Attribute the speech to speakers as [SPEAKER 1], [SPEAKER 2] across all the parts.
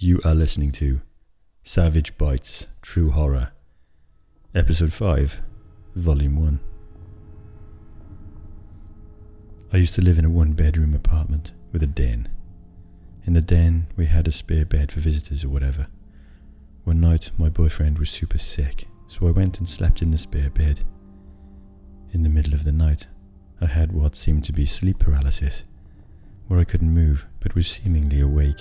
[SPEAKER 1] You are listening to Savage Bites True Horror, Episode 5, Volume 1. I used to live in a one-bedroom apartment with a den. In the den, we had a spare bed for visitors or whatever. One night, my boyfriend was super sick, so I went and slept in the spare bed. In the middle of the night, I had what seemed to be sleep paralysis, where I couldn't move but was seemingly awake.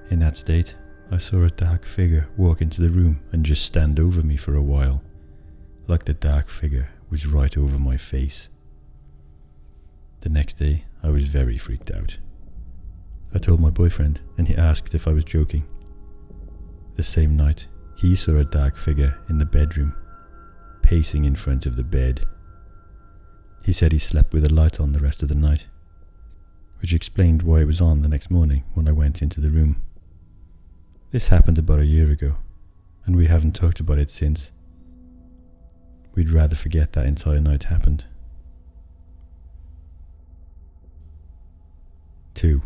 [SPEAKER 1] In that state, I saw a dark figure walk into the room and just stand over me for a while, like the dark figure was right over my face. The next day, I was very freaked out. I told my boyfriend, and he asked if I was joking. The same night, he saw a dark figure in the bedroom, pacing in front of the bed. He said he slept with a light on the rest of the night, which explained why it was on the next morning when I went into the room. This happened about a year ago, and we haven't talked about it since. We'd rather forget that entire night happened. 2.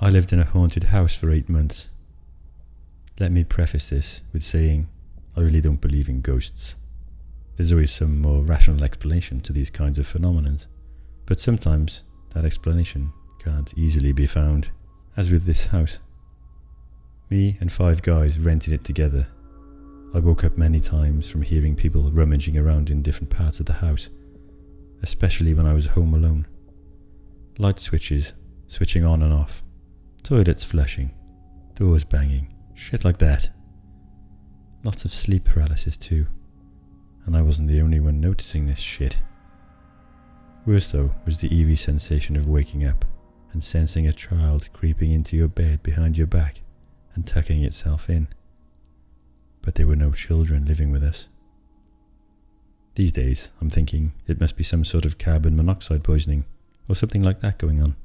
[SPEAKER 1] I lived in a haunted house for 8 months. Let me preface this with saying I really don't believe in ghosts. There's always some more rational explanation to these kinds of phenomena, but sometimes that explanation can't easily be found. As with this house, me and 5 guys rented it together. I woke up many times from hearing people rummaging around in different parts of the house, especially when I was home alone. Light switches switching on and off, toilets flushing, doors banging, shit like that. Lots of sleep paralysis too, and I wasn't the only one noticing this shit. Worse though was the eerie sensation of waking up and sensing a child creeping into your bed behind your back and tucking itself in. But there were no children living with us. These days, I'm thinking it must be some sort of carbon monoxide poisoning or something like that going on.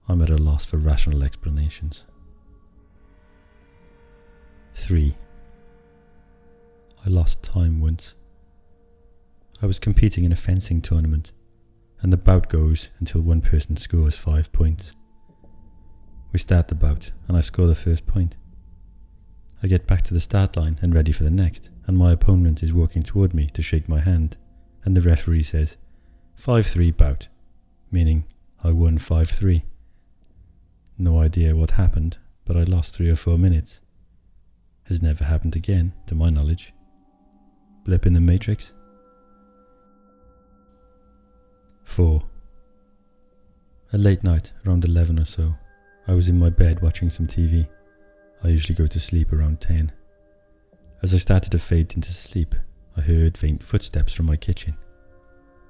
[SPEAKER 1] I'm at a loss for rational explanations. 3. I lost time once. I was competing in a fencing tournament, and the bout goes until one person scores 5 points. We start the bout, and I score the first point. I get back to the start line and ready for the next, and my opponent is walking toward me to shake my hand, and the referee says, 5-3 bout, meaning I won 5-3. No idea what happened, but I lost 3 or 4 minutes. Has never happened again, to my knowledge. Blip in the Matrix? 4. A late night, around 11 or so, I was in my bed watching some TV. I usually go to sleep around 10. As I started to fade into sleep, I heard faint footsteps from my kitchen.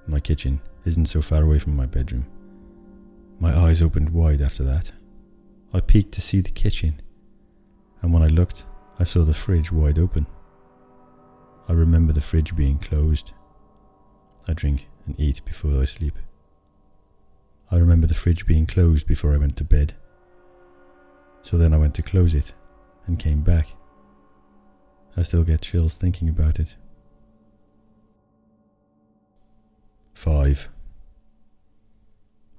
[SPEAKER 1] My kitchen isn't so far away from my bedroom. My eyes opened wide after that. I peeked to see the kitchen, and when I looked, I saw the fridge wide open. I remember the fridge being closed. I drink and eat before I sleep. I remember the fridge being closed before I went to bed. So then I went to close it and came back. I still get chills thinking about it. 5.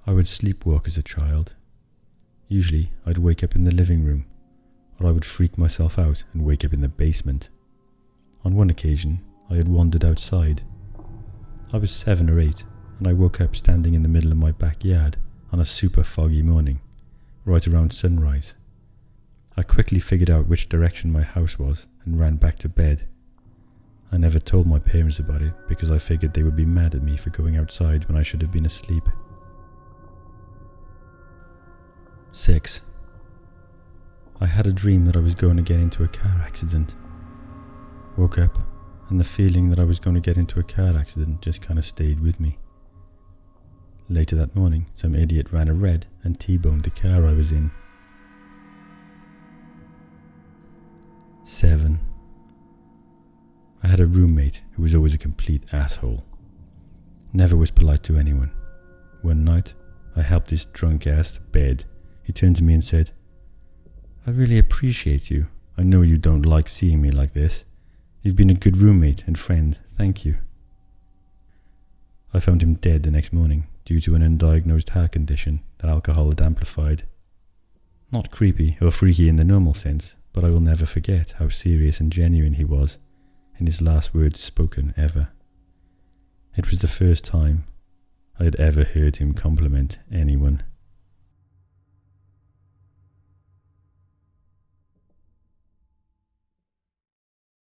[SPEAKER 1] I would sleepwalk as a child. Usually I'd wake up in the living room, or I would freak myself out and wake up in the basement. On one occasion, I had wandered outside. I was 7 or 8, and I woke up standing in the middle of my backyard on a super foggy morning, right around sunrise. I quickly figured out which direction my house was and ran back to bed. I never told my parents about it because I figured they would be mad at me for going outside when I should have been asleep. 6. I had a dream that I was going to get into a car accident. Woke up, and the feeling that I was going to get into a car accident just kind of stayed with me. Later that morning, some idiot ran a red and T-boned the car I was in. 7. I had a roommate who was always a complete asshole. Never was polite to anyone. One night, I helped this drunk ass to bed. He turned to me and said, "I really appreciate you. I know you don't like seeing me like this. You've been a good roommate and friend, thank you." I found him dead the next morning due to an undiagnosed heart condition that alcohol had amplified. Not creepy or freaky in the normal sense, but I will never forget how serious and genuine he was in his last words spoken ever. It was the first time I had ever heard him compliment anyone.